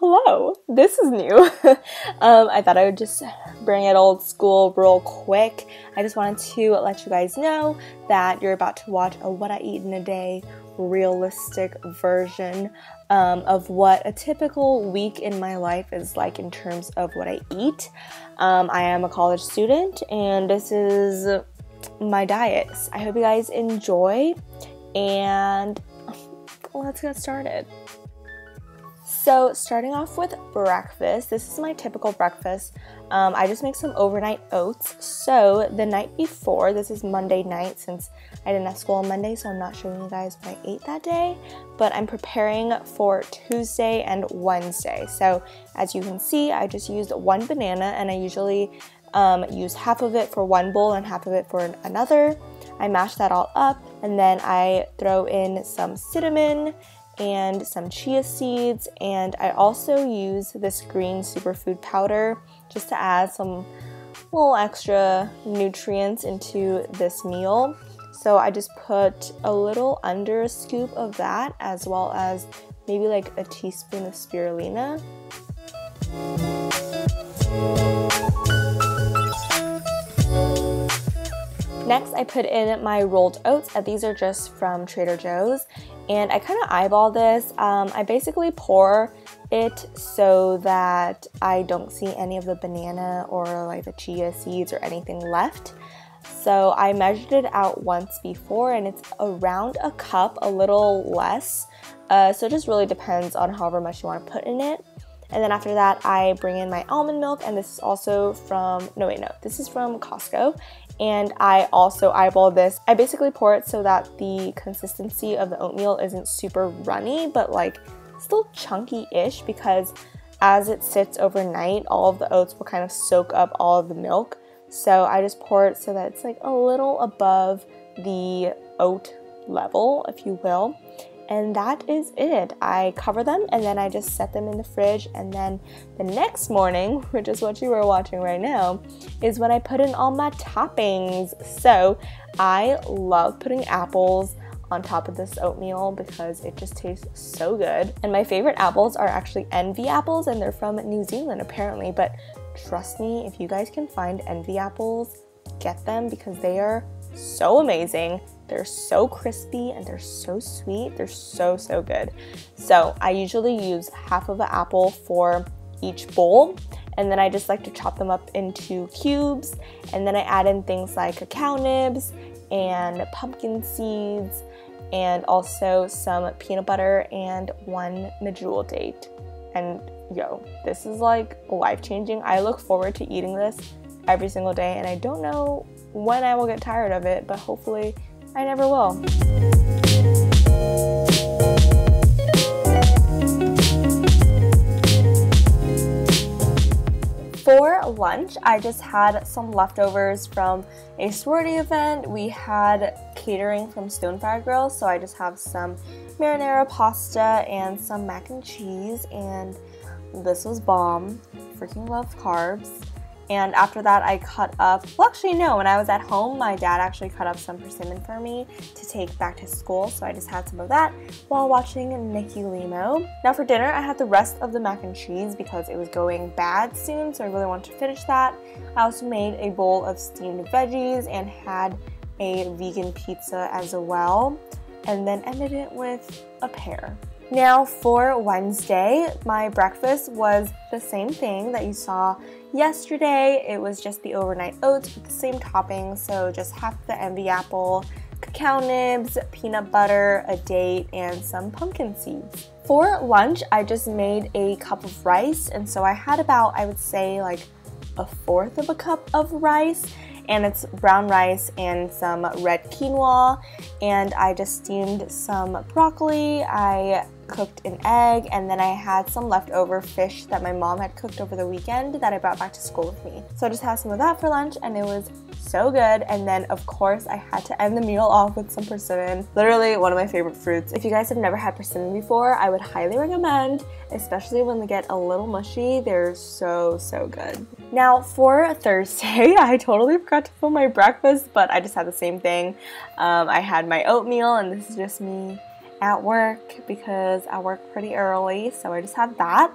Hello, this is new. I thought I would just bring it old school real quick. I just wanted to let you guys know that you're about to watch a What I Eat in a Day realistic version of what a typical week in my life is like in terms of what I eat. I am a college student and this is my diet. I hope you guys enjoy and let's get started. So starting off with breakfast, this is my typical breakfast. I just make some overnight oats. So the night before, this is Monday night since I didn't have school on Monday, so I'm not showing you guys what I ate that day, but I'm preparing for Tuesday and Wednesday. So as you can see, I just used one banana and I usually use half of it for one bowl and half of it for another. I mash that all up and then I throw in some cinnamon and some chia seeds, and I also use this green superfood powder just to add some little extra nutrients into this meal. So I just put a little under a scoop of that as well as maybe like a teaspoon of spirulina. Next, I put in my rolled oats, and these are just from Trader Joe's, and I kind of eyeball this. I basically pour it so that I don't see any of the banana or like the chia seeds or anything left. So I measured it out once before and it's around a cup, a little less. So it just really depends on however much you want to put in it. And then after that, I bring in my almond milk, and this is also from, this is from Costco. And I also eyeball this. I basically pour it so that the consistency of the oatmeal isn't super runny, but like still chunky-ish, because as it sits overnight, all of the oats will kind of soak up all of the milk. So I just pour it so that it's like a little above the oat level, if you will. And that is it. I cover them and then I just set them in the fridge, and then the next morning, which is what you are watching right now, is when I put in all my toppings. So I love putting apples on top of this oatmeal because it just tastes so good. And my favorite apples are actually Envy apples, and they're from New Zealand apparently, but trust me, if you guys can find Envy apples, get them because they are so amazing. They're so crispy and they're so sweet. They're so good. So I usually use half of an apple for each bowl, and then I just like to chop them up into cubes, and then I add in things like cacao nibs and pumpkin seeds and also some peanut butter and one medjool date. And yo, this is like life-changing. I look forward to eating this every single day, and I don't know when I will get tired of it, but hopefully I never will. For lunch, I just had some leftovers from a sorority event. We had catering from Stonefire Grill, so I just have some marinara pasta and some mac and cheese, and this was bomb. Freaking love carbs. And after that, I cut up, well actually no, when I was at home, my dad actually cut up some persimmon for me to take back to school, so I just had some of that while watching Nikki Limo. Now for dinner, I had the rest of the mac and cheese because it was going bad soon, so I really wanted to finish that. I also made a bowl of steamed veggies and had a vegan pizza as well, and then ended it with a pear. Now for Wednesday, my breakfast was the same thing that you saw yesterday. It was just the overnight oats with the same toppings, so just half the Envy apple, cacao nibs, peanut butter, a date, and some pumpkin seeds. For lunch, I just made a cup of rice, and so I had about, I would say, like a fourth of a cup of rice, and it's brown rice and some red quinoa, and I just steamed some broccoli. I cooked an egg, and then I had some leftover fish that my mom had cooked over the weekend that I brought back to school with me. So I just had some of that for lunch, and it was so good. And then of course I had to end the meal off with some persimmon, literally one of my favorite fruits. If you guys have never had persimmon before, I would highly recommend, especially when they get a little mushy. They're so good. Now for Thursday, I totally forgot to film my breakfast, but I just had the same thing. I had my oatmeal, and this is just me at work because I work pretty early, so I just had that.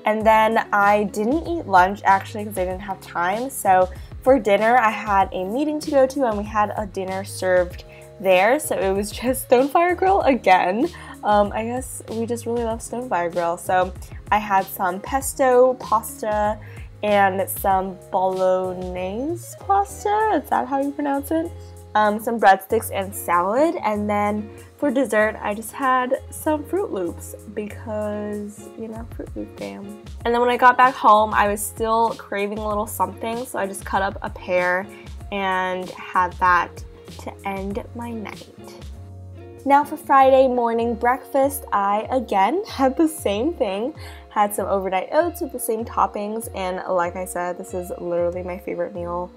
And then I didn't eat lunch actually because I didn't have time. So for dinner, I had a meeting to go to and we had a dinner served there. So it was just Stonefire Grill again. I guess we just really love Stonefire Grill. So I had some pesto pasta and some bolognese pasta. Is that how you pronounce it? Some breadsticks and salad. And then for dessert, I just had some Fruit Loops because, you know, Fruit Loop fam. And then when I got back home, I was still craving a little something, so I just cut up a pear and had that to end my night. Now for Friday morning breakfast, I again had the same thing. Had some overnight oats with the same toppings, and like I said, this is literally my favorite meal.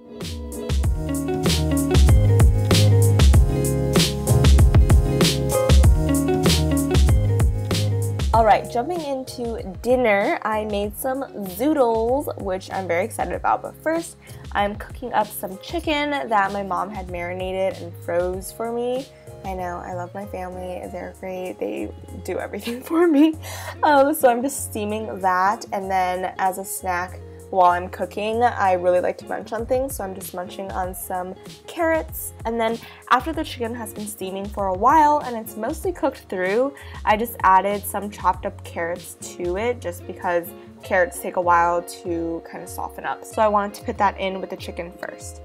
Alright, jumping into dinner, I made some zoodles, which I'm very excited about, but first I'm cooking up some chicken that my mom had marinated and froze for me. I know, I love my family, they're great, they do everything for me. So I'm just steaming that, and then as a snack while I'm cooking, I really like to munch on things, so I'm just munching on some carrots. And then after the chicken has been steaming for a while and it's mostly cooked through, I just added some chopped up carrots to it just because carrots take a while to kind of soften up. So I wanted to put that in with the chicken first.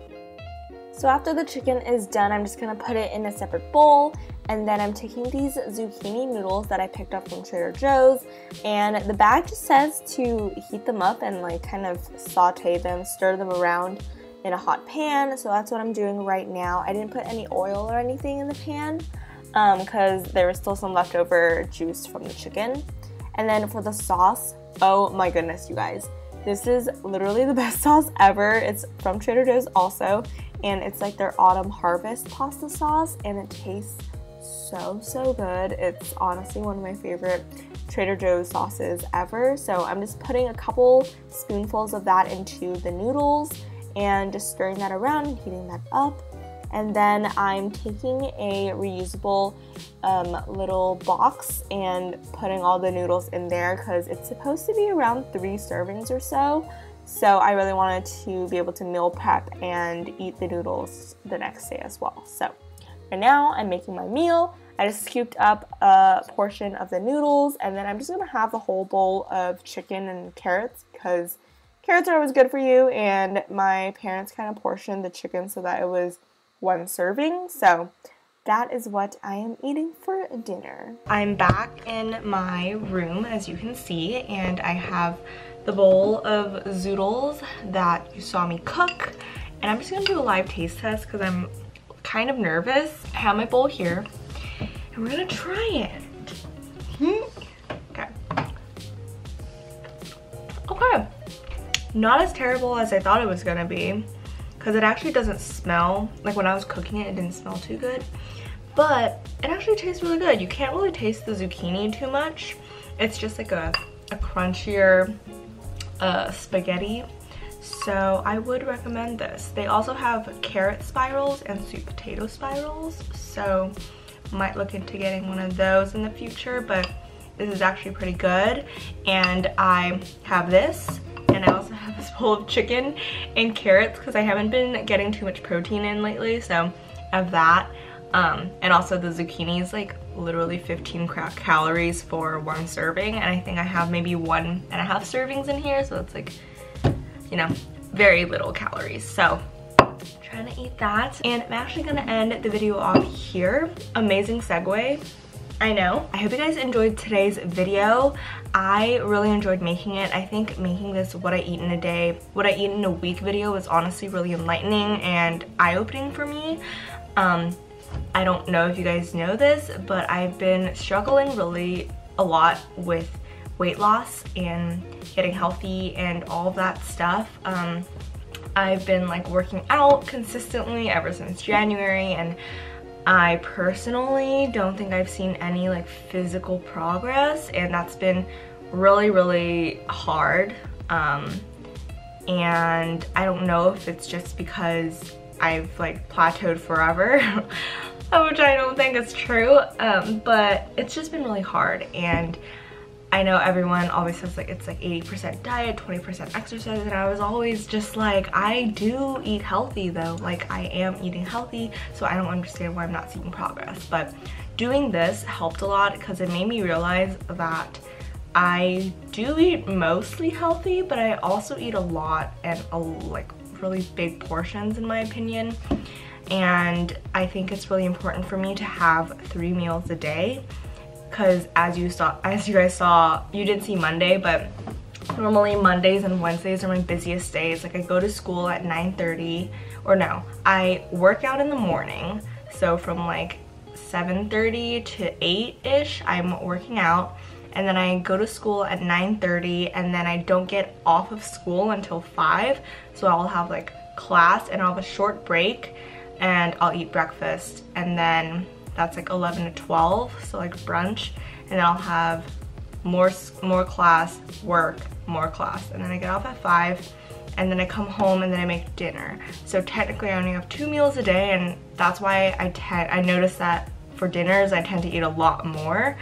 So after the chicken is done, I'm just going to put it in a separate bowl, and then I'm taking these zucchini noodles that I picked up from Trader Joe's, and the bag just says to heat them up and like kind of saute them, stir them around in a hot pan, so that's what I'm doing right now. I didn't put any oil or anything in the pan because there was still some leftover juice from the chicken. And then for the sauce, oh my goodness, you guys. This is literally the best sauce ever. It's from Trader Joe's also, and it's like their autumn harvest pasta sauce, and it tastes so good. It's honestly one of my favorite Trader Joe's sauces ever. So I'm just putting a couple spoonfuls of that into the noodles and just stirring that around and heating that up. And then I'm taking a reusable little box and putting all the noodles in there because it's supposed to be around 3 servings or so. So I really wanted to be able to meal prep and eat the noodles the next day as well. So right now I'm making my meal. I just scooped up a portion of the noodles, and then I'm just going to have the whole bowl of chicken and carrots because carrots are always good for you, and my parents kind of portioned the chicken so that it was 1 serving. So that is what I am eating for dinner. I'm back in my room, as you can see, and I have the bowl of zoodles that you saw me cook, and I'm just going to do a live taste test because I'm kind of nervous. I have my bowl here, and we're going to try it. Okay. Okay. Not as terrible as I thought it was going to be, because it actually doesn't smell, like when I was cooking it, it didn't smell too good. But it actually tastes really good. You can't really taste the zucchini too much. It's just like a crunchier spaghetti. So I would recommend this. They also have carrot spirals and sweet potato spirals. So might look into getting one of those in the future, but this is actually pretty good. And I have this. And I also have this bowl of chicken and carrots because I haven't been getting too much protein in lately, so I have that. And also the zucchini is like literally 15 calories for 1 serving, and I think I have maybe 1.5 servings in here, so it's like, you know, very little calories. So I'm trying to eat that, and I'm actually gonna end the video off here. Amazing segue. I know. I hope you guys enjoyed today's video. I really enjoyed making it. I think making this what I eat in a day, what I eat in a week video was honestly really enlightening and eye-opening for me. I don't know if you guys know this, but I've been struggling really a lot with weight loss and getting healthy and all of that stuff. I've been like working out consistently ever since January, and I personally don't think I've seen any like physical progress, and that's been really hard. And I don't know if it's just because I've like plateaued forever, which I don't think is true, but it's just been really hard, and I know everyone always says like it's like 80% diet, 20% exercise, and I was always just like, I do eat healthy though. Like I am eating healthy, so I don't understand why I'm not seeing progress. But doing this helped a lot because it made me realize that I do eat mostly healthy, but I also eat a lot and like really big portions in my opinion. And I think it's really important for me to have 3 meals a day. Because as you guys saw, you didn't see Monday, but normally Mondays and Wednesdays are my busiest days. Like I go to school at 9:30, or no, I work out in the morning. So from like 7:30 to 8-ish, I'm working out. And then I go to school at 9:30, and then I don't get off of school until 5. So I'll have like class and I'll have a short break and I'll eat breakfast. And then that's like 11 to 12, so like brunch, and then I'll have more class, work, more class, and then I get off at 5, and then I come home and then I make dinner. So technically I only have 2 meals a day, and that's why I notice that for dinners I tend to eat a lot more,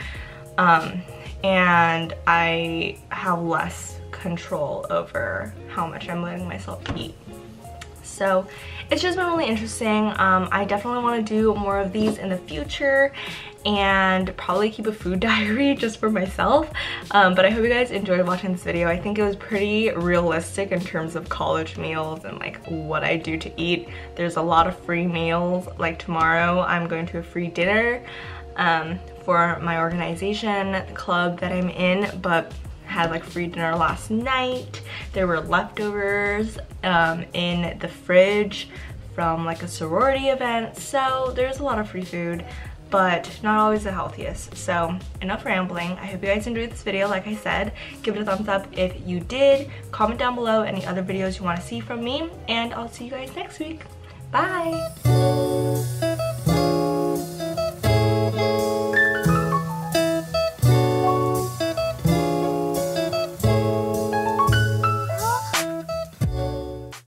and I have less control over how much I'm letting myself eat. So it's just been really interesting. I definitely want to do more of these in the future and probably keep a food diary just for myself. But I hope you guys enjoyed watching this video. I think it was pretty realistic in terms of college meals and like what I do to eat. There's a lot of free meals. Like tomorrow I'm going to a free dinner for my organization club that I'm in, but had like free dinner last night. There were leftovers in the fridge from like a sorority event, so there's a lot of free food, but not always the healthiest. So enough rambling. I hope you guys enjoyed this video. Like I said, give it a thumbs up if you did. Comment down below any other videos you want to see from me, and I'll see you guys next week. Bye!